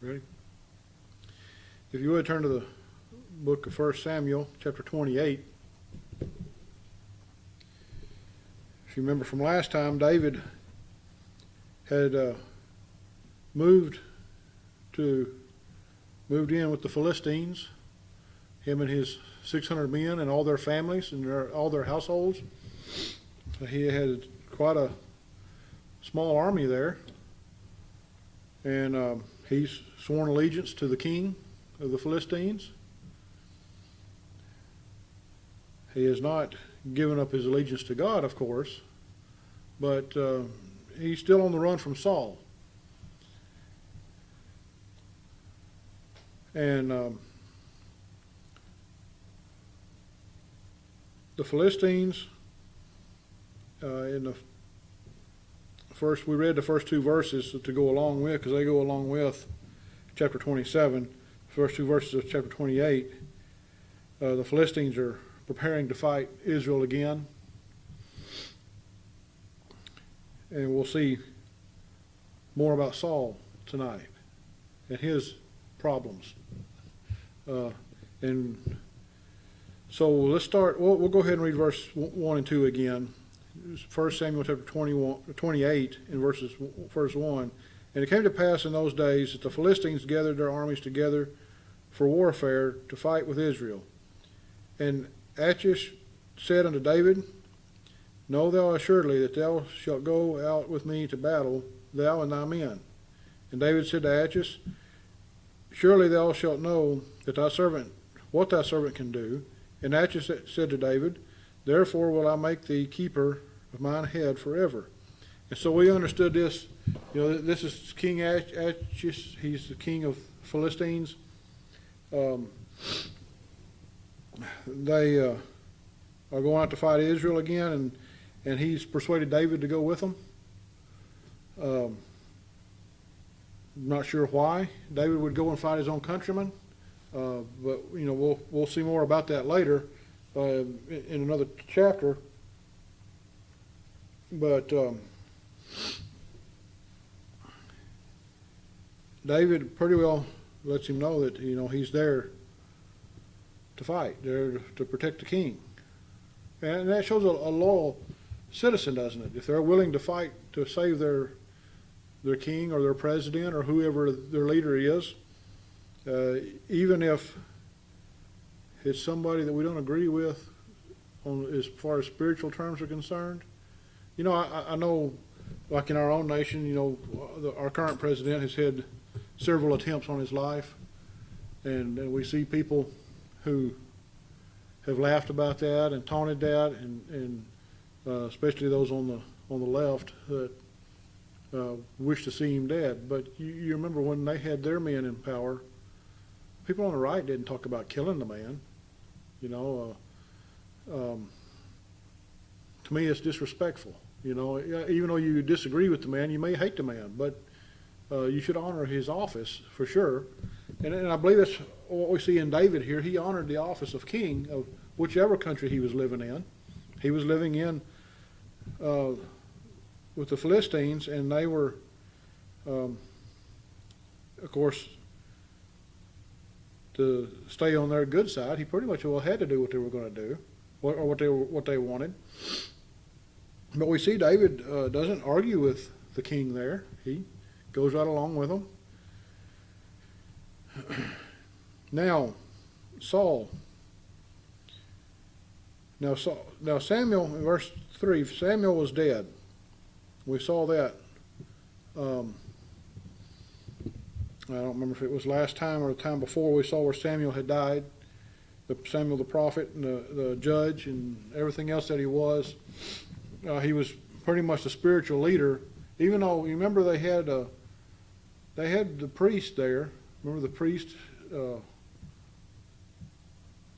Ready? If you would turn to the book of 1 Samuel, chapter 28. If you remember from last time, David had moved in with the Philistines, him and his 600 men and all their families and all their households. He had quite a small army there, and he's sworn allegiance to the king of the Philistines. He has not given up his allegiance to God, of course, but he's still on the run from Saul. And the Philistines, in the first, we read the first two verses to go along with, because they go along with chapter 27, first two verses of chapter 28. The Philistines are preparing to fight Israel again. And we'll see more about Saul tonight and his problems. And so let's start. We'll go ahead and read verse 1 and 2 again. 1 Samuel chapter 28 and verse 1. And it came to pass in those days that the Philistines gathered their armies together for warfare to fight with Israel. And Achish said unto David, Know thou assuredly that thou shalt go out with me to battle, thou and thy men. And David said to Achish, Surely thou shalt know that what thy servant can do. And Achish said to David, Therefore will I make thee keeper of mine head forever. And so we understood this. This is King Achish. He's the king of Philistines. They are going out to fight Israel again, and he's persuaded David to go with them. Not sure why David would go and fight his own countrymen, but we'll see more about that later in another chapter. But David pretty well lets him know that he's there to fight, there to protect the king, and that shows a loyal citizen, doesn't it? If they're willing to fight to save their king or their president or whoever their leader is, even if it's somebody that we don't agree with as far as spiritual terms are concerned. I know, like in our own nation, our current president has had several attempts on his life, and we see people who have laughed about that and taunted that, and especially those on the left that wish to see him dead. But you remember when they had their men in power, people on the right didn't talk about killing the man. To me, it's disrespectful. Even though you disagree with the man, you may hate the man, but you should honor his office for sure. And I believe that's what we see in David here. He honored the office of king of whichever country he was living in. He was living in with the Philistines, and they were, of course, to stay on their good side. He pretty much had to do what they were going to do, or what they wanted. But we see David doesn't argue with the king there. He goes right along with them. Now, Saul. Now Samuel, in verse 3, Samuel was dead. We saw that. I don't remember if it was last time or the time before. We saw where Samuel had died. Samuel the prophet and the judge and everything else that he was. He was pretty much the spiritual leader. Even though, you remember they had the priest there. Remember the priest,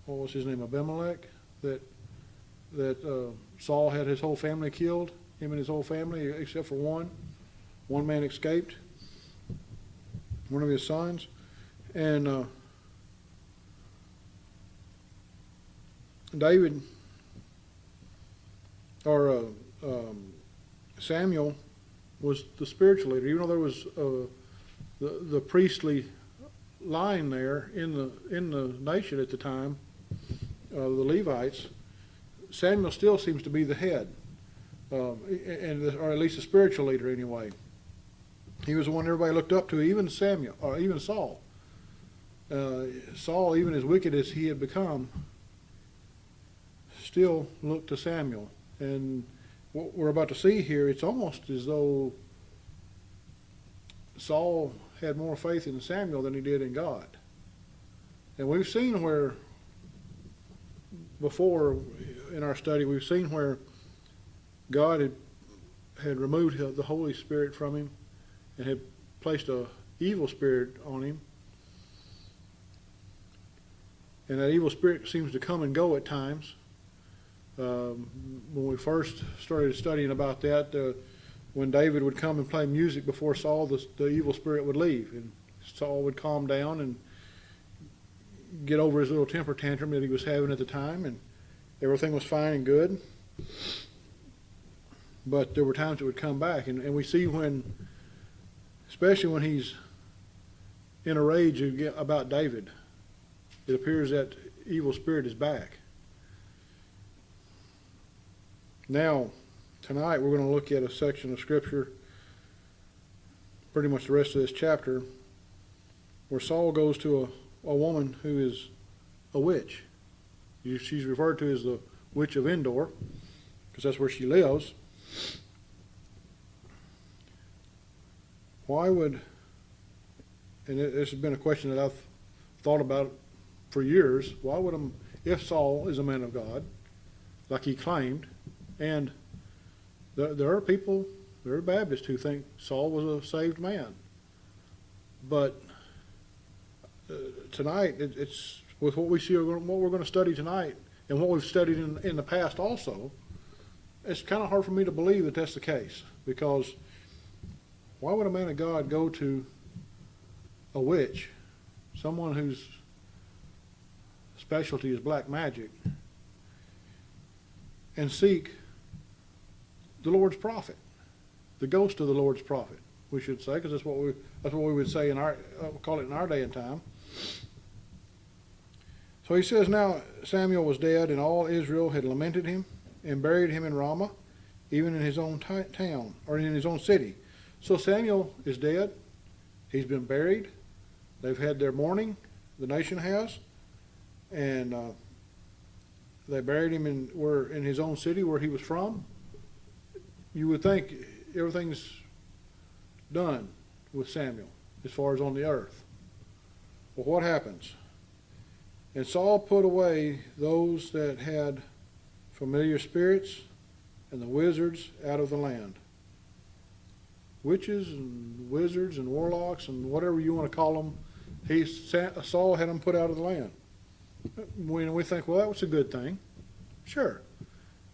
what was his name, Abimelech, that Saul had his whole family killed, him and his whole family, except for one. One man escaped, one of his sons. And David, or Samuel, was the spiritual leader. Even though there was the priestly line there in the nation at the time, the Levites, Samuel still seems to be the head, or at least a spiritual leader anyway. He was the one everybody looked up to, even Samuel, or even Saul. Saul, even as wicked as he had become, still looked to Samuel. And what we're about to see here, it's almost as though Saul had more faith in Samuel than he did in God. And we've seen where, before in our study, we've seen where God had removed the Holy Spirit from him and had placed an evil spirit on him. And that evil spirit seems to come and go at times. When we first started studying about that, when David would come and play music before Saul, the evil spirit would leave, and Saul would calm down and get over his little temper tantrum that he was having at the time, and everything was fine and good. But there were times it would come back, and we see when, especially when he's in a rage about David, it appears that evil spirit is back. Now, tonight we're going to look at a section of Scripture, pretty much the rest of this chapter, where Saul goes to a woman who is a witch. She's referred to as the Witch of Endor, because that's where she lives. Why would, and this has been a question that I've thought about for years, why would if Saul is a man of God, like he claimed, and there are people, there are Baptists who think Saul was a saved man. But tonight, it's with what we see, what we're going to study tonight, and what we've studied in the past also, it's kind of hard for me to believe that that's the case. Because why would a man of God go to a witch, someone whose specialty is black magic, and seek the Lord's prophet, the ghost of the Lord's prophet, we should say, because that's what we would say in our call it in our day and time. So he says, now Samuel was dead, and all Israel had lamented him and buried him in Ramah, even in his own town, or in his own city. So Samuel is dead. He's been buried. They've had their mourning, the nation has, and they buried him in his own city where he was from. You would think everything's done with Samuel as far as on the earth. Well, what happens? And Saul put away those that had familiar spirits and the wizards out of the land. Witches and wizards and warlocks and whatever you want to call them, Saul had them put out of the land. When we think, well, that was a good thing. Sure.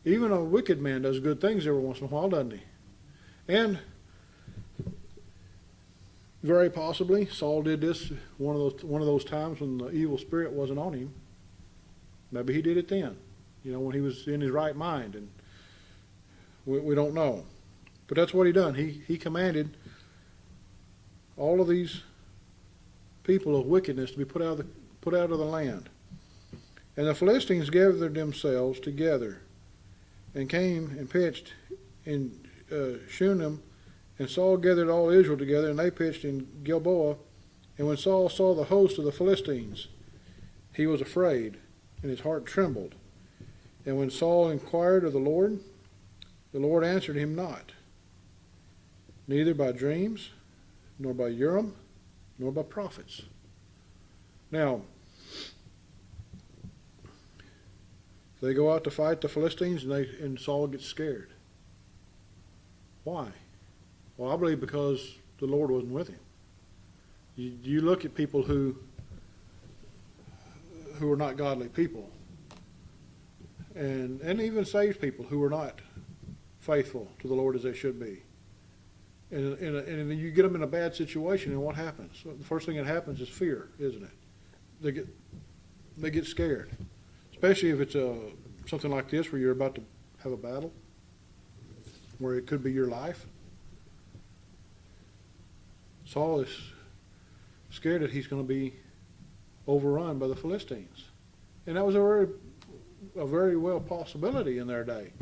Even a wicked man does good things every once in a while, doesn't he? And very possibly Saul did this one of those times when the evil spirit wasn't on him. Maybe he did it then, when he was in his right mind, and we don't know. But that's what he done. He commanded all of these people of wickedness to be put out of the land. And the Philistines gathered themselves together and came and pitched in Shunem, and Saul gathered all Israel together, and they pitched in Gilboa. And when Saul saw the host of the Philistines, he was afraid, and his heart trembled. And when Saul inquired of the Lord answered him not, neither by dreams, nor by Urim, nor by prophets. Now, they go out to fight the Philistines, and Saul gets scared. Why? Well, I believe because the Lord wasn't with him. You look at people who are not godly people, and even saved people who are not faithful to the Lord as they should be. And you get them in a bad situation, and what happens? The first thing that happens is fear, isn't it? They get scared, especially if it's something like this where you're about to have a battle, where it could be your life. Saul is scared that he's going to be overrun by the Philistines. And that was a very well possibility in their day.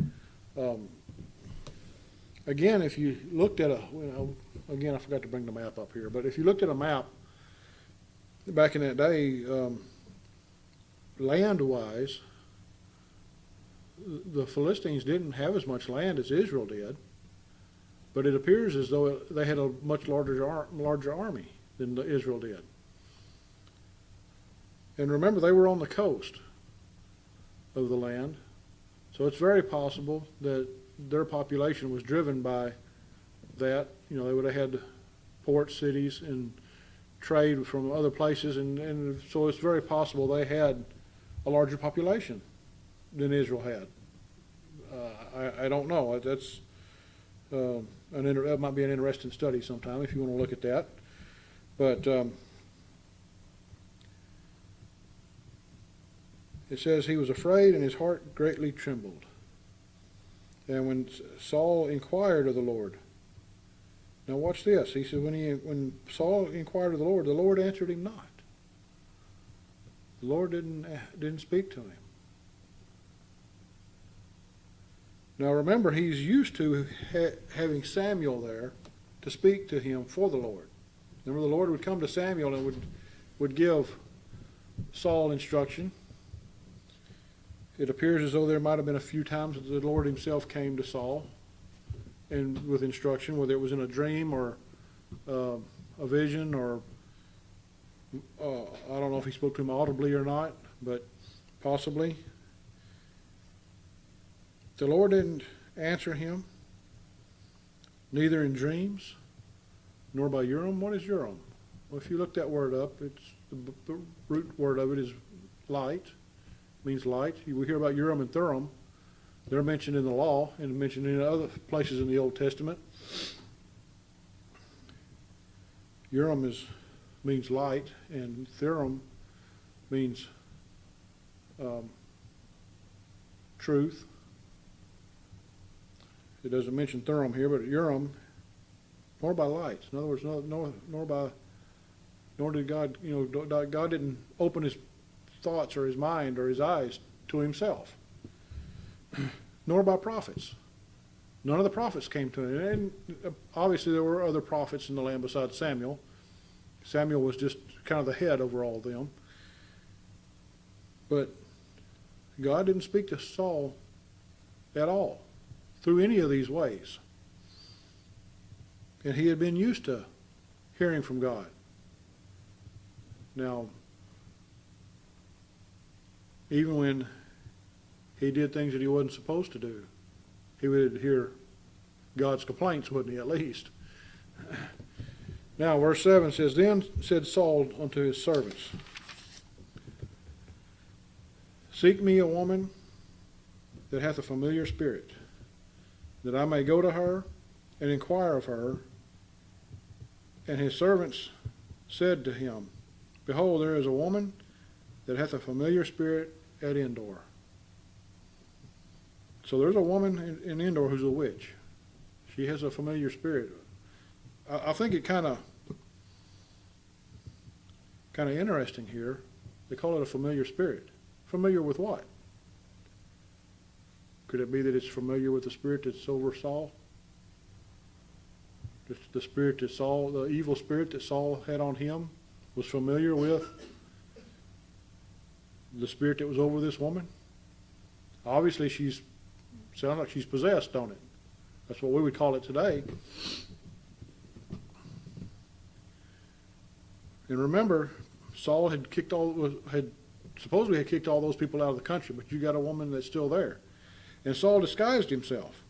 Again, if you looked at again, I forgot to bring the map up here, but if you looked at a map back in that day, land-wise, the Philistines didn't have as much land as Israel did, but it appears as though they had a much larger army than Israel did. And remember, they were on the coast of the land, so it's very possible that their population was driven by that. You know, they would have had port cities and trade from other places, and so it's very possible they had a larger population than Israel had. I don't know. That's that might be an interesting study sometime if you want to look at that. But it says he was afraid and his heart greatly trembled. And when Saul inquired of the Lord, now watch this. He said when Saul inquired of the Lord answered him not. The Lord didn't speak to him. Now remember, he's used to having Samuel there to speak to him for the Lord. Remember, the Lord would come to Samuel and would give Saul instruction. It appears as though there might have been a few times that the Lord himself came to Saul and with instruction, whether it was in a dream or a vision, or I don't know if he spoke to him audibly or not, but possibly. The Lord didn't answer him, neither in dreams nor by Urim. What is Urim? Well, if you look that word up, it's the root word of it is light. Means light. We hear about Urim and Thummim. They're mentioned in the law and mentioned in other places in the Old Testament. Urim means light, and Thummim means truth. It doesn't mention Thummim here, but Urim, nor by light. In other words, nor did God, God didn't open his thoughts or his mind or his eyes to himself, nor by prophets. None of the prophets came to him. And obviously there were other prophets in the land besides Samuel. Samuel was just kind of the head over all of them. But God didn't speak to Saul at all through any of these ways. And he had been used to hearing from God. Now, even when he did things that he wasn't supposed to do, he would hear God's complaints, wouldn't he, at least? Now, verse 7 says, Then said Saul unto his servants, Seek me a woman that hath a familiar spirit, that I may go to her and inquire of her. And his servants said to him, Behold, there is a woman that hath a familiar spirit at Endor. So there's a woman in Endor who's a witch. She has a familiar spirit. I think it kind of interesting here. They call it a familiar spirit. Familiar with what? Could it be that it's familiar with the spirit that's over Saul? The spirit that Saul, the evil spirit that Saul had on him, was familiar with the spirit that was over this woman? Obviously, sounds like she's possessed, don't it? That's what we would call it today. And remember, Saul had supposedly kicked all those people out of the country, but you got a woman that's still there. And Saul disguised himself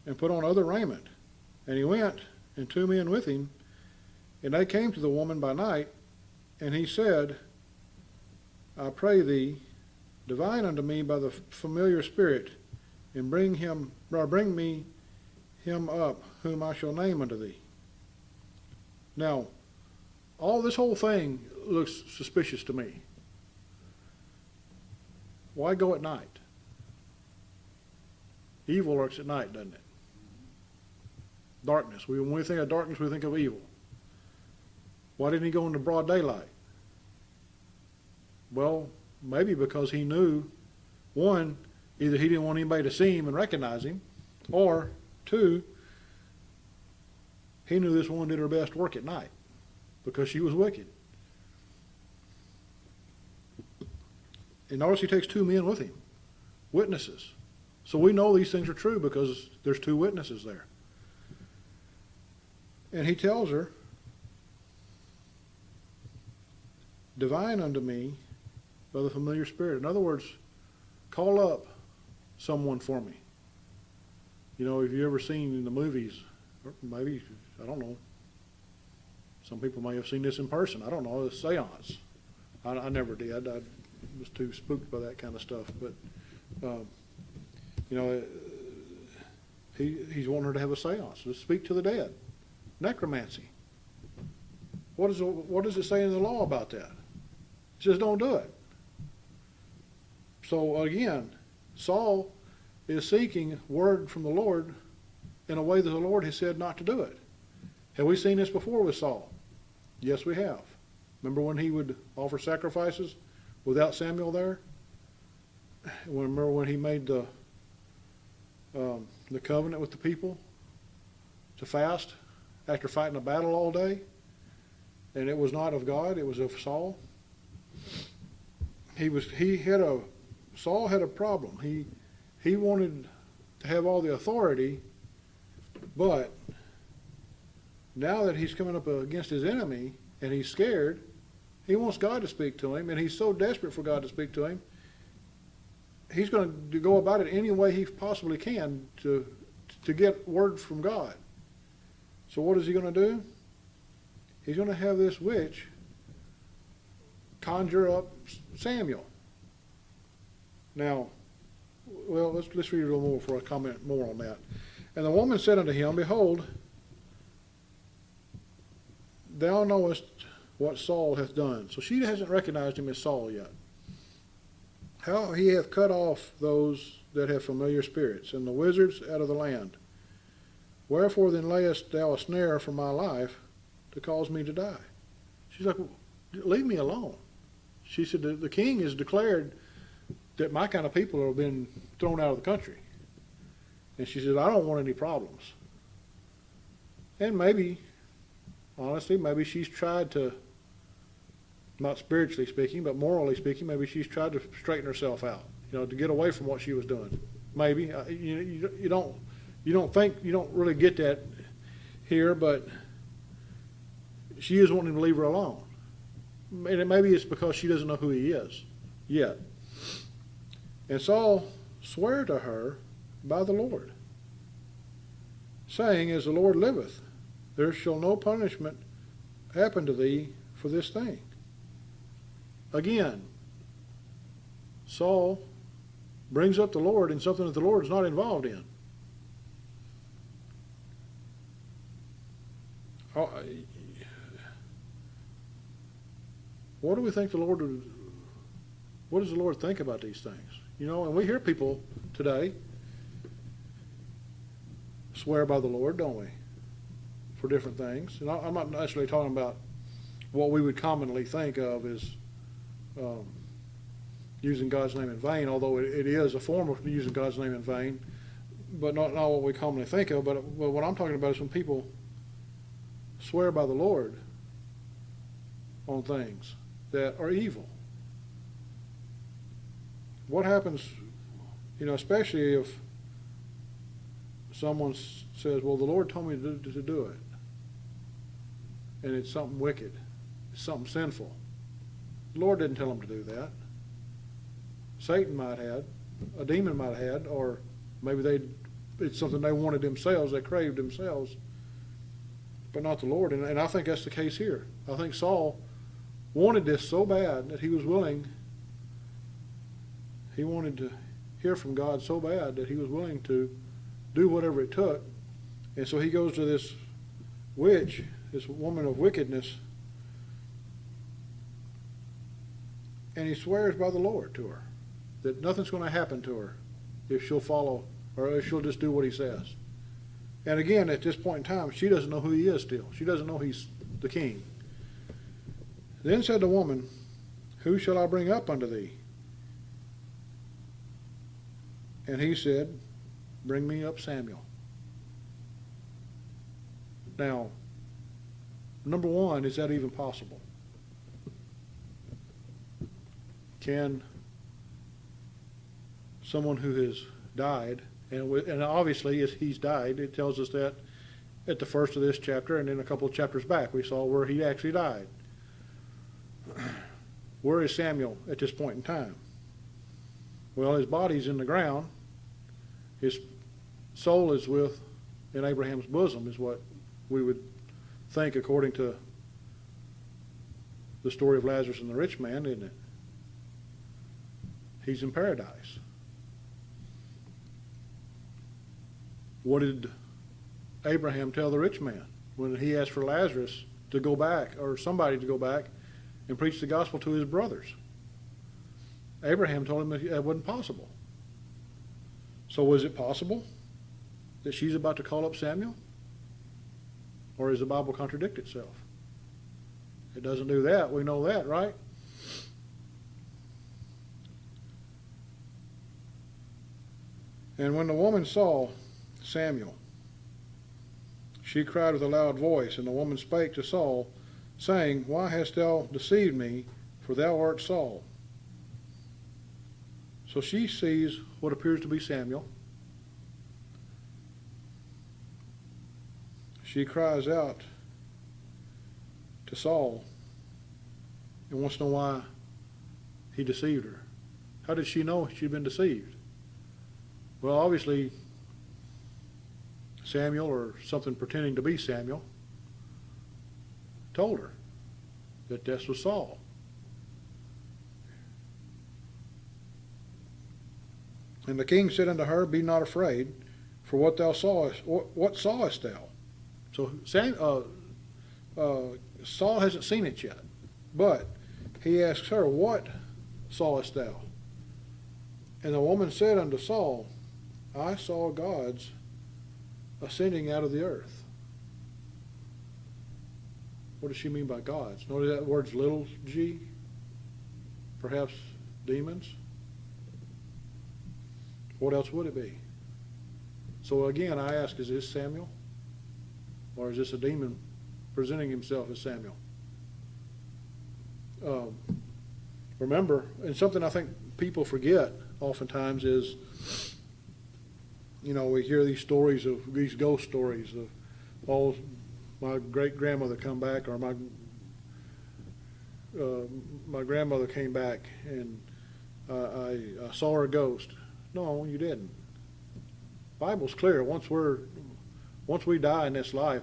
and put on other raiment. And he went, and 2 men with him, and they came to the woman by night, and he said, I pray thee, divine unto me by the familiar spirit, and bring me him up, whom I shall name unto thee. Now, this whole thing looks suspicious to me. Why go at night? Evil lurks at night, doesn't it? Darkness. When we think of darkness, we think of evil. Why didn't he go into broad daylight? Well, maybe because he knew, one, either he didn't want anybody to see him and recognize him, or two, he knew this woman did her best work at night because she was wicked. And notice he takes two men with him, witnesses. So we know these things are true because there's two witnesses there. And he tells her, divine unto me by the familiar spirit. In other words, call up someone for me. You know, have you ever seen in the movies, or maybe, I don't know, some people may have seen this in person, I don't know, a seance. I never did. I was too spooked by that kind of stuff. But, you know, he's wanting her to have a seance, to speak to the dead. Necromancy. What does it say in the law about that? It says don't do it. So again, Saul is seeking word from the Lord in a way that the Lord has said not to do it. Have we seen this before with Saul? Yes, we have. Remember when he would offer sacrifices without Samuel there? Remember when he made the covenant with the people to fast after fighting a battle all day? And it was not of God, it was of Saul. Saul had a problem. He wanted to have all the authority, but now that he's coming up against his enemy and he's scared, he wants God to speak to him, and he's so desperate for God to speak to him, he's going to go about it any way he possibly can to get word from God. So what is he going to do? He's going to have this witch conjure up Samuel. Now, well, let's read a little more before I comment more on that. And the woman said unto him, behold, thou knowest what Saul hath done. So she hasn't recognized him as Saul yet. How he hath cut off those that have familiar spirits, and the wizards out of the land. Wherefore then layest thou a snare for my life to cause me to die? She's like, well, leave me alone. She said, the king has declared that my kind of people have been thrown out of the country. And she said, I don't want any problems. And maybe, honestly, maybe she's tried to, not spiritually speaking, but morally speaking, maybe she's tried to straighten herself out, you know, to get away from what she was doing. Maybe. You don't really get that here, but she is wanting to leave her alone. And maybe it's because she doesn't know who he is yet. And Saul sware to her by the Lord, saying, as the Lord liveth, there shall no punishment happen to thee for this thing. Again, Saul brings up the Lord in something that the Lord is not involved in. What do we think the Lord would, what does the Lord think about these things? You know, and we hear people today swear by the Lord, don't we? For different things. And I'm not necessarily talking about what we would commonly think of as using God's name in vain, although it is a form of using God's name in vain, but not what we commonly think of. But what I'm talking about is when people swear by the Lord on things that are evil. What happens, you know, especially if someone says, well, the Lord told me to do it, and it's something wicked, it's something sinful. The Lord didn't tell them to do that. Satan might have, a demon might have had, or maybe it's something they wanted themselves, they craved themselves, but not the Lord. And I think that's the case here. I think Saul wanted this so bad that he was willing, he wanted to hear from God so bad that he was willing to do whatever it took. And so he goes to this witch, this woman of wickedness, and he swears by the Lord to her that nothing's going to happen to her if she'll follow, or if she'll just do what he says. And again, at this point in time, she doesn't know who he is still. She doesn't know he's the king. Then said the woman, Who shall I bring up unto thee? And he said, Bring me up Samuel. Now, number one, is that even possible? Can someone who has died, and obviously as he's died, it tells us that at the first of this chapter, and then a couple of chapters back, we saw where he actually died. Where is Samuel at this point in time? Well, his body's in the ground. His soul is in Abraham's bosom, is what we would think according to the story of Lazarus and the rich man, isn't it? He's in paradise. What did Abraham tell the rich man when he asked for Lazarus to go back, or somebody to go back and preach the gospel to his brothers? Abraham told him that wasn't possible. So was it possible that she's about to call up Samuel? Or does the Bible contradict itself? It doesn't do that. We know that, right? And when the woman saw Samuel, she cried with a loud voice, and the woman spake to Saul, saying, Why hast thou deceived me? For thou art Saul. So she sees what appears to be Samuel. She cries out to Saul and wants to know why he deceived her. How did she know she'd been deceived? Well, obviously, Samuel, or something pretending to be Samuel, told her that this was Saul. And the king said unto her, Be not afraid, for what thou sawest. What sawest thou? So Saul hasn't seen it yet, but he asks her, What sawest thou? And the woman said unto Saul, I saw gods ascending out of the earth. What does she mean by gods? Notice that word's little g? Perhaps demons? What else would it be? So again, I ask, is this Samuel? Or is this a demon presenting himself as Samuel? Remember, and something I think people forget oftentimes is, we hear these stories of these ghost stories of, oh, my great-grandmother come back, or my grandmother came back and I saw her ghost. No, you didn't. Bible's clear. Once we die in this life,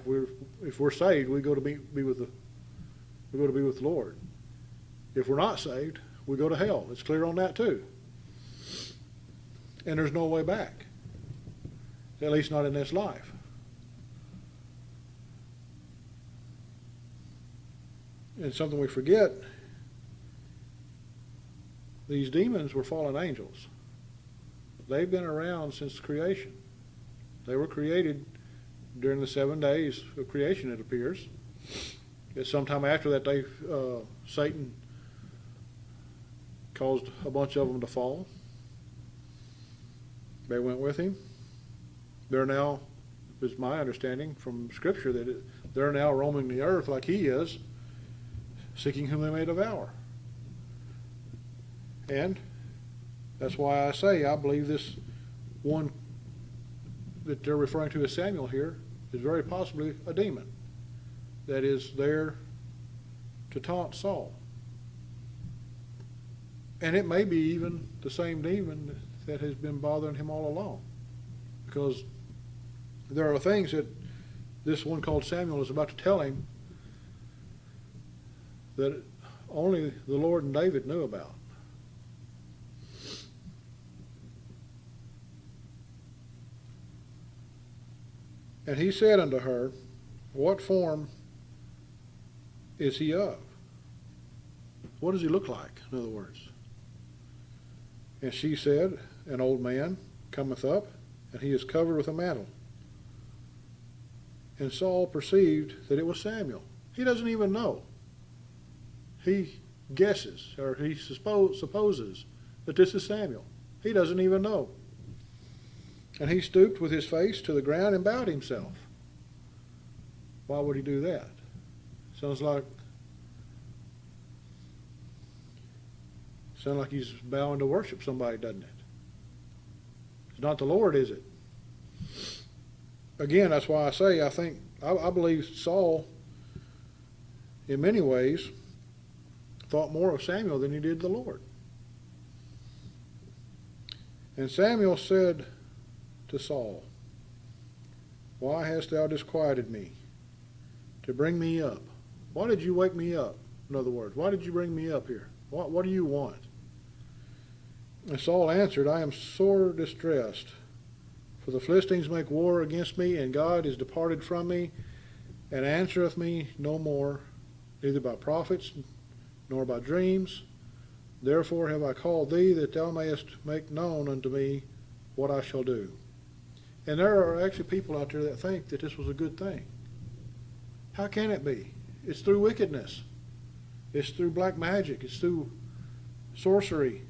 if we're saved, we go to be with the Lord. If we're not saved, we go to hell. It's clear on that too. And there's no way back. At least not in this life. And something we forget, these demons were fallen angels. They've been around since creation. They were created during the 7 days of creation, it appears. It's sometime after that Satan caused a bunch of them to fall. They went with him. They're now, is my understanding from Scripture, that they're now roaming the earth like he is, seeking whom they may devour. And that's why I say I believe this one that they're referring to as Samuel here is very possibly a demon that is there to taunt Saul. And it may be even the same demon that has been bothering him all along. Because there are things that this one called Samuel is about to tell him that only the Lord and David knew about. And he said unto her, What form is he of? What does he look like, in other words? And she said, An old man cometh up, and he is covered with a mantle. And Saul perceived that it was Samuel. He doesn't even know. he guesses, or he supposes that this is Samuel. He doesn't even know. And he stooped with his face to the ground and bowed himself. Why would he do that? Sounds like he's bowing to worship somebody, doesn't it? It's not the Lord, is it? Again, that's why I believe Saul, in many ways, thought more of Samuel than he did the Lord. And Samuel said to Saul, "Why hast thou disquieted me to bring me up? Why did you wake me up? In other words, why did you bring me up here? What do you want?" And Saul answered, "I am sore distressed, for the Philistines make war against me, and God is departed from me, and answereth me no more, neither by prophets nor by dreams. Therefore have I called thee, that thou mayest make known unto me what I shall do." And there are actually people out there that think that this was a good thing. How can it be? It's through wickedness. It's through black magic. It's through sorcery.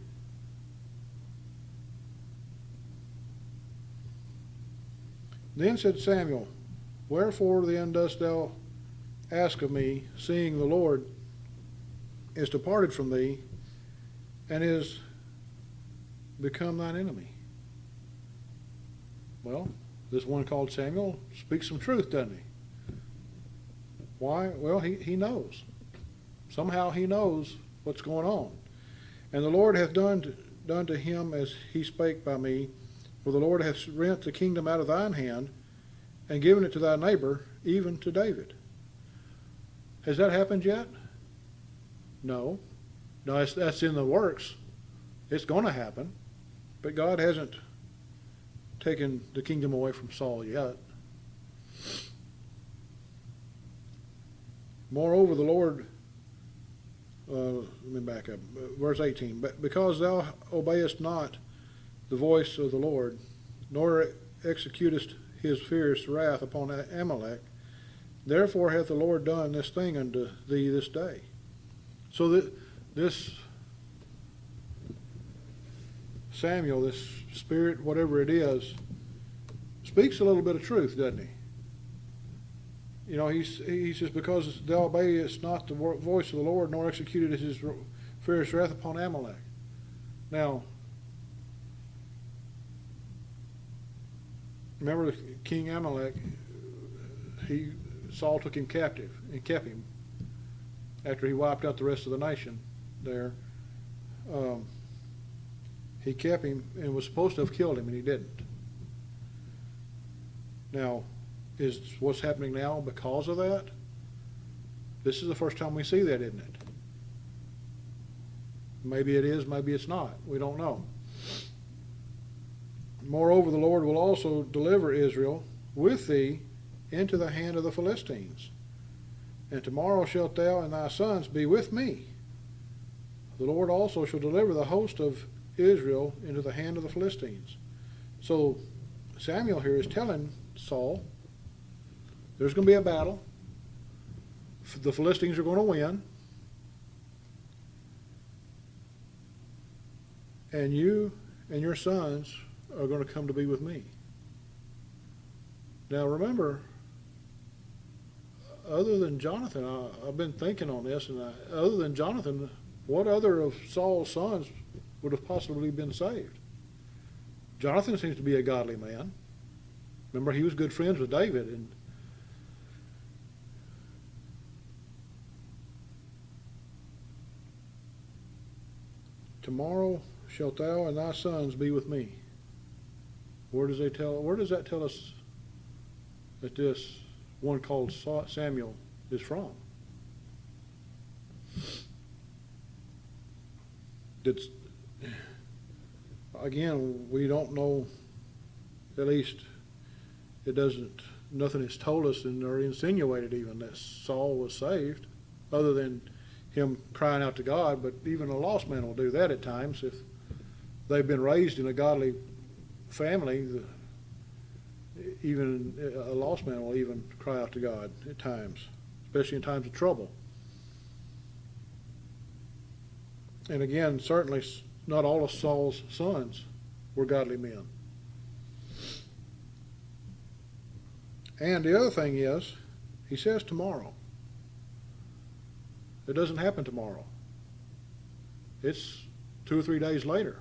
Then said Samuel, "Wherefore then dost thou ask of me, seeing the Lord is departed from thee, and is become thine enemy?" Well, this one called Samuel speaks some truth, doesn't he? Why? Well, he knows. Somehow he knows what's going on. "And the Lord hath done to him as he spake by me, for the Lord hath rent the kingdom out of thine hand, and given it to thy neighbor, even to David." Has that happened yet? No. No, that's in the works. It's going to happen. But God hasn't taken the kingdom away from Saul yet. "Moreover, the Lord," let me back up, verse 18, "But because thou obeyest not the voice of the Lord, nor executest his fierce wrath upon Amalek, therefore hath the Lord done this thing unto thee this day." So this Samuel, this spirit, whatever it is, speaks a little bit of truth, doesn't he? You know, he says, "Because thou obeyest not the voice of the Lord, nor executed his fierce wrath upon Amalek." Now, remember King Amalek, Saul took him captive and kept him after he wiped out the rest of the nation there. He kept him and was supposed to have killed him, and he didn't. Now, is what's happening now because of that? This is the first time we see that, isn't it? Maybe it is, maybe it's not. We don't know. "Moreover, the Lord will also deliver Israel with thee into the hand of the Philistines. And tomorrow shalt thou and thy sons be with me. The Lord also shall deliver the host of Israel into the hand of the Philistines." So Samuel here is telling Saul, there's going to be a battle. The Philistines are going to win. And you and your sons are going to come to be with me. Now remember, other than Jonathan, I've been thinking on this, and other than Jonathan, what other of Saul's sons would have possibly been saved? Jonathan seems to be a godly man. Remember, he was good friends with David, and "Tomorrow shalt thou and thy sons be with me." Where does that tell us that this one called Samuel is from? Again, we don't know, at least nothing is told us or insinuated even that Saul was saved, other than him crying out to God. But even a lost man will do that at times if they've been raised in a godly family. Even a lost man will even cry out to God at times, especially in times of trouble. And again, certainly not all of Saul's sons were godly men. And the other thing is, he says tomorrow. It doesn't happen tomorrow. It's 2 or 3 days later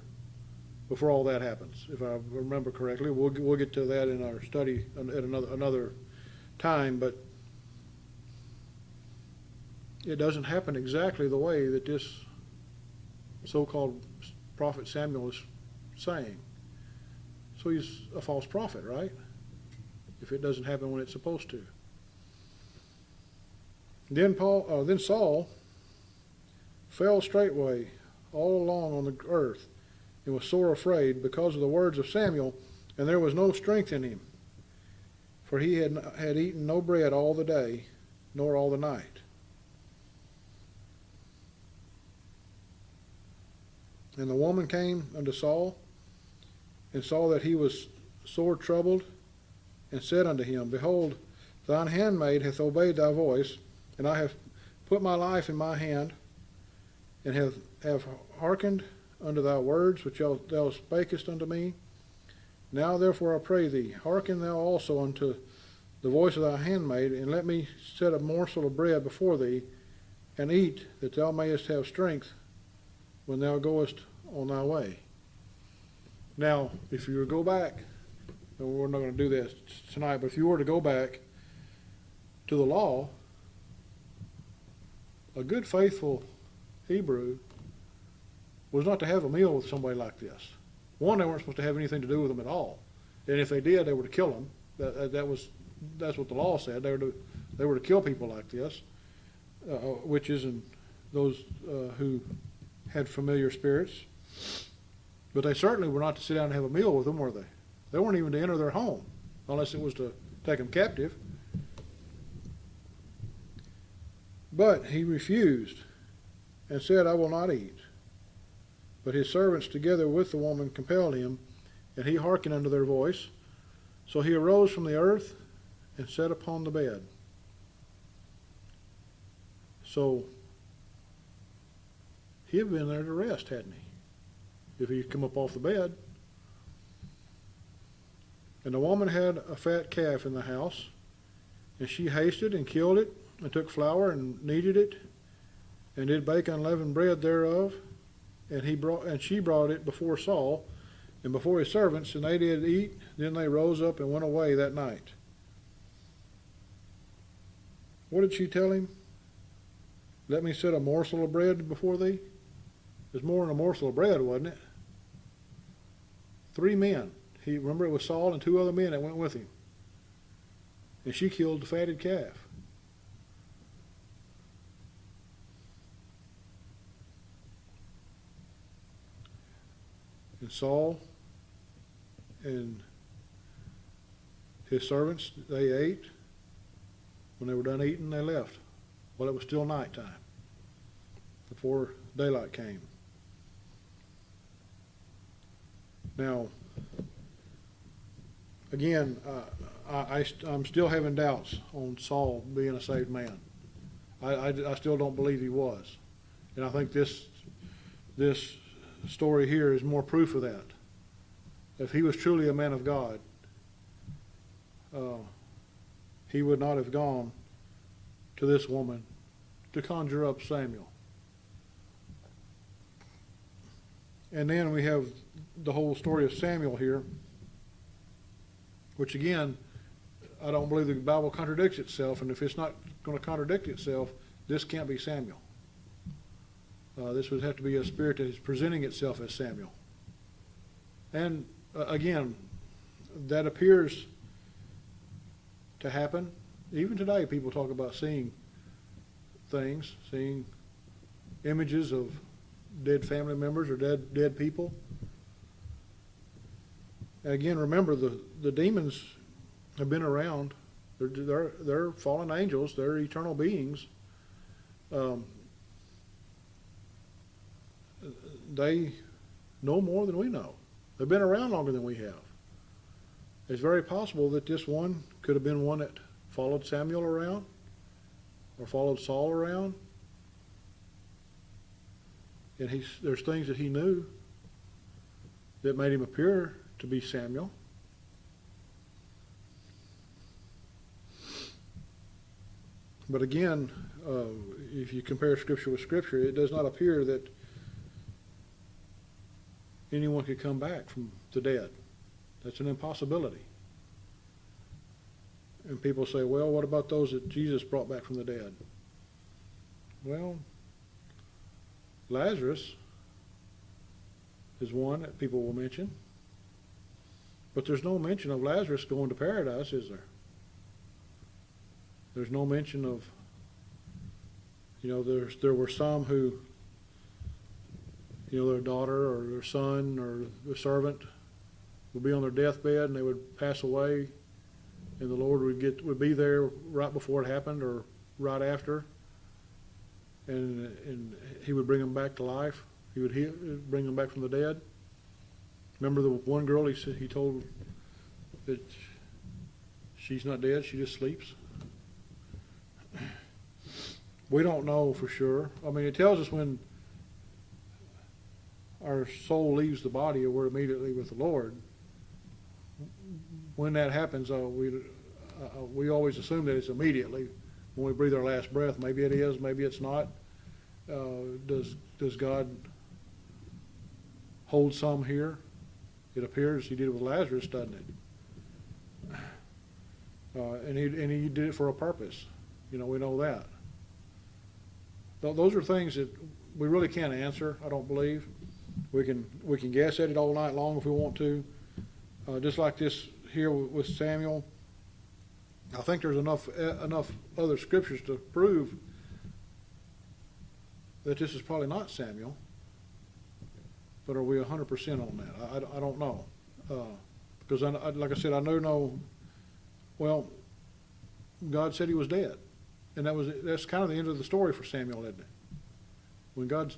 before all that happens, if I remember correctly. We'll get to that in our study at another time, but it doesn't happen exactly the way that this so-called prophet Samuel is saying. So he's a false prophet, right? If it doesn't happen when it's supposed to. Then Saul fell straightway all along on the earth, and was sore afraid because of the words of Samuel, and there was no strength in him, for he had eaten no bread all the day, nor all the night. And the woman came unto Saul, and saw that he was sore troubled, and said unto him, Behold, thine handmaid hath obeyed thy voice, and I have put my life in my hand, and have hearkened unto thy words which thou spakest unto me. Now therefore I pray thee, hearken thou also unto the voice of thy handmaid, and let me set a morsel of bread before thee, and eat, that thou mayest have strength when thou goest on thy way. Now, if you were to go back, and we're not going to do this tonight, but if you were to go back to the law, a good, faithful Hebrew was not to have a meal with somebody like this. One, they weren't supposed to have anything to do with them at all, and if they did, they were to kill them. That's what the law said. They were to kill people like this, witches and those who had familiar spirits. But they certainly were not to sit down and have a meal with them, were they? They weren't even to enter their home, unless it was to take them captive. But he refused, and said, I will not eat. But his servants together with the woman compelled him, and he hearkened unto their voice. So he arose from the earth, and sat upon the bed. So he had been there to rest, hadn't he? If he'd come up off the bed. And the woman had a fat calf in the house, and she hasted and killed it, and took flour and kneaded it, and did bake unleavened bread thereof, and she brought it before Saul and before his servants, and they did eat. Then they rose up and went away that night. What did she tell him? Let me set a morsel of bread before thee. It was more than a morsel of bread, wasn't it? 3 men. Remember, it was Saul and 2 other men that went with him. And she killed the fatted calf. And Saul and his servants, they ate. When they were done eating, they left. Well, it was still nighttime before daylight came. Now, again, I'm still having doubts on Saul being a saved man. I still don't believe he was. And I think this story here is more proof of that. If he was truly a man of God, he would not have gone to this woman to conjure up Samuel. And then we have the whole story of Samuel here, which again, I don't believe the Bible contradicts itself, and if it's not going to contradict itself, this can't be Samuel. This would have to be a spirit that is presenting itself as Samuel. And again, that appears to happen. Even today, people talk about seeing things, seeing images of dead family members or dead people. And again, remember, the demons have been around. They're fallen angels. They're eternal beings. They know more than we know. They've been around longer than we have. It's very possible that this one could have been one that followed Samuel around or followed Saul around. And there's things that he knew that made him appear to be Samuel. But again, if you compare Scripture with Scripture, it does not appear that anyone could come back from the dead. That's an impossibility. And people say, well, what about those that Jesus brought back from the dead? Well, Lazarus is one that people will mention. But there's no mention of Lazarus going to paradise, is there? There's no mention of, there were some who, their daughter or their son or their servant would be on their deathbed and they would pass away, and the Lord would be there right before it happened or right after, and he would bring them back to life. He would bring them back from the dead. Remember the one girl he told that she's not dead, she just sleeps? We don't know for sure. I mean, it tells us when our soul leaves the body, or we're immediately with the Lord. When that happens, we always assume that it's immediately when we breathe our last breath. Maybe it is, maybe it's not. Does God hold some here? It appears he did it with Lazarus, doesn't it? And he did it for a purpose. We know that. Those are things that we really can't answer, I don't believe. We can guess at it all night long if we want to. Just like this here with Samuel, I think there's enough other scriptures to prove that this is probably not Samuel. But are we 100% on that? I don't know. Because like I said, I know. Well, God said he was dead, and that's kind of the end of the story for Samuel, isn't it? When God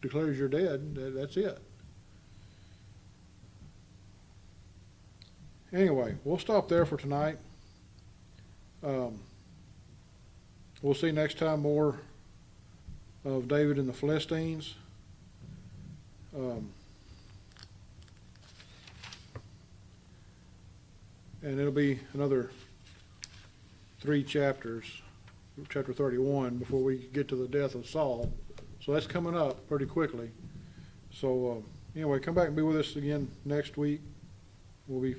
declares you're dead, that's it. Anyway, we'll stop there for tonight. We'll see next time more of David and the Philistines. And it'll be another 3 chapters, chapter 31, before we get to the death of Saul. So that's coming up pretty quickly. So anyway, come back and be with us again next week. We'll be